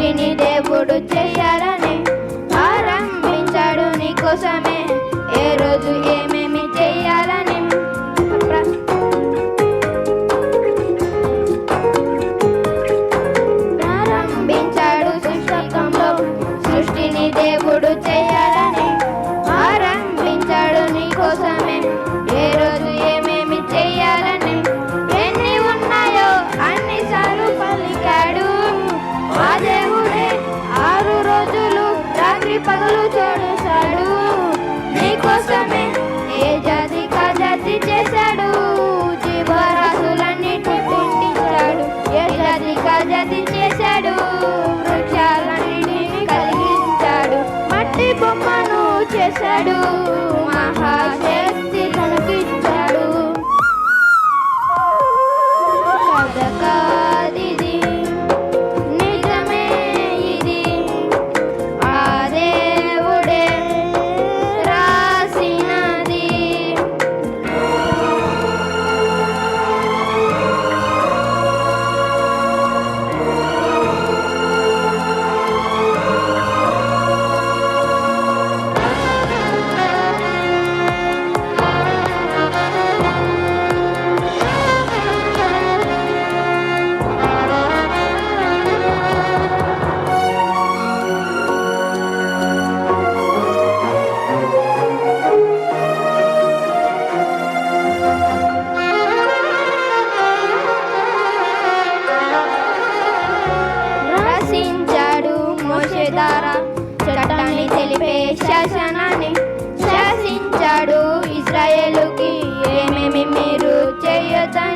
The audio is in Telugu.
సృష్టిని దేవుడు చెయ్యాలని ఆరంభించాడు నీకోసమే ఏ రోజు ఏమేమి చెయ్యాలని ప్రారంభించాడు పుస్తకంలో సృష్టిని దేవుడు చెయ్యాలని ఆరంభించాడు నీకోసమే ఏ రోజు ఏమేమి చెయ్యాలని ఎన్ని ఉన్నాయో అన్నిసార్లు పలికాడు ఆ దేవుడే 6 రోజులు రాత్రి పగలు చూడసాడు నీకోసమే ఏ జాతి కా జాతి చేశాడు జీవరాశులన్నిటి పుట్టించాడు ఏ జాతి కా జాతి చేశాడు వృక్షాలన్నిటిని కలిగించాడు మట్టి బొమ్మను చేశాడు మహాశక్తి తనకిచ్చాడు కథ కాదిది నిజమే ఇది ఆ దేవుడే రాసినది రాసించాడు మోషే ద్వారా చట్టాన్ని తెలిపే శాసనాన్ని శాసించాడు ఇశ్రాయేలుకి ఏమేమి మీరు చేయొద్దని